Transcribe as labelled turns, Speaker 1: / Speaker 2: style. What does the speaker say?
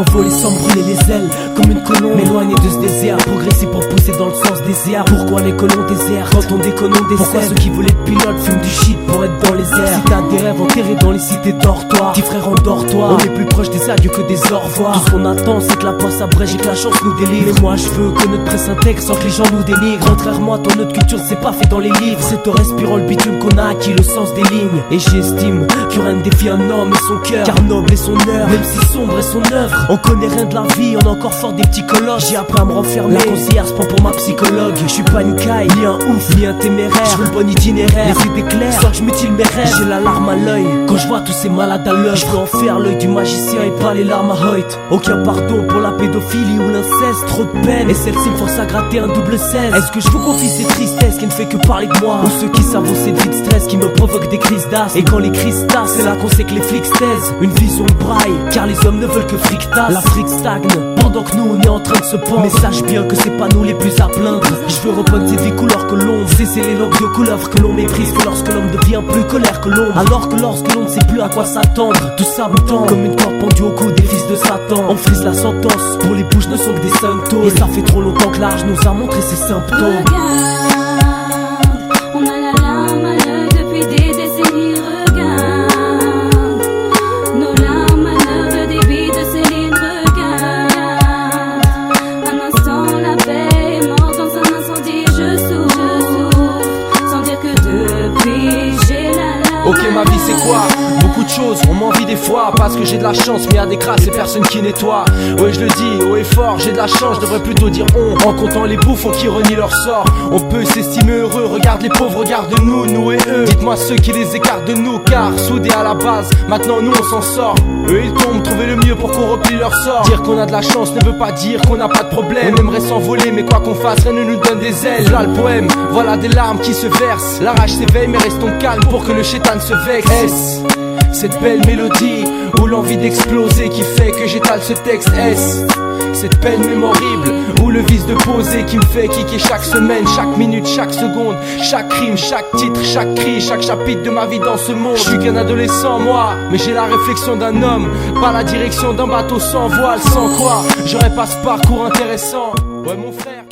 Speaker 1: m'envoler sans me brûler les ailes. Comme une colombe, m'éloigner de ce désert, progresser pour pousser dans le sens des airs. Pourquoi les colons désertent quand on déconne on décède? Pourquoi ceux qui voulaient être pilotes fument du shit pour être dans les airs? Si t'as des rêves enterrés dans les cités dortoirs, petit frère endors-toi. On est plus proche des adieux que des au revoir. Tout ce qu'on attend c'est que la poisse s'abrège et que la chance nous délivre. Mais moi je veux que notre presse intègre sans que les gens nous dénigrent. Contrairement à toi, notre culture c'est pas fait dans les livres. C'est en respirant le bitume qu'on a acquis le sens des lignes. Et j'estime que rien ne défie un homme et son cœur, car noble est son heure, même si sombre est son œuvre. On connaît rien de la vie, on est encore fort des petits colosses. J'ai appris à me renfermer, la conseillère se prend pour ma psychologue. Je suis pas une caille, ni un ouf, ni un téméraire. Je veux le bon itinéraire, les idées claires, sans que je mutile mes rêves. J'ai la larme à l'œil quand je vois tous ces malades à l'œuvre. Je veux en faire l'œil du magicien et pas les larmes à Hoyt. Aucun pardon pour la pédophilie ou l'inceste, trop de peine. Et celle-ci me force à gratter un double 16. Est-ce que je vous confie ces tristesses qui ne fait que parler de moi, ou ceux qui savent cette vie de stress qui me provoque des crises d'asthme? Et quand les crises tassent, c'est là qu'on sait que les flics se taisent. Une vision de braille, car les hommes ne veulent que fric tasse. L'Afrique stagne, pendant que nous on est en train de se pendre. Mais sache bien que c'est pas nous les plus à plaindre. Je veux repeindre cette vie couleur que l'ombre, cesser les langues de couleuvre que l'on méprise. Que lorsque l'homme devient plus colère que l'ombre, alors que lorsque l'on ne sait plus à quoi s'attendre, tout ça me tend comme une corde pendue au cou des fils de Satan. On frise la sentence, pour les bouches ne sont que des symptômes. Et ça fait trop longtemps que l'âge nous a montré ses symptômes.
Speaker 2: On a la larme à l'œil depuis des décennies. Regarde, nos larmes à l'œuvre, le débit de Céline. Regarde, un instant la paix est morte dans un incendie. Je souffre, sans dire que depuis j'ai la larme.
Speaker 3: Ok, ma vie c'est quoi? Beaucoup de choses, on m'envie des fois parce que j'ai de la chance, mais y'a des crasses et personne qui nettoie. Ouais je le dis haut et fort, j'ai de la chance, je devrais plutôt dire on. En comptant les bouffons qui renient leur sort, on peut s'estimer heureux. Regarde les pauvres, regarde-nous, nous et eux. Dites-moi ceux qui les écartent de nous, car soudés à la base, maintenant nous on s'en sort. Eux ils tombent, trouver le mieux pour qu'on replie leur sort. Dire qu'on a de la chance ne veut pas dire qu'on n'a pas de problème. On aimerait s'envoler mais quoi qu'on fasse, rien ne nous donne des ailes. Là le poème, voilà des larmes qui se versent. La rage s'éveille mais restons calmes pour que le chétan se vexe. Est-ce cette belle mélodie ou l'envie d'exploser qui fait que j'étale ce texte? Est-ce cette peine mémorible ou le vice de poser qui me fait kicker chaque semaine, chaque minute, chaque seconde, chaque crime, chaque titre, chaque cri, chaque chapitre de ma vie dans ce monde? Je suis qu'un adolescent moi, mais j'ai la réflexion d'un homme, pas la direction d'un bateau sans voile. Sans quoi j'aurais pas ce parcours intéressant. Ouais mon frère.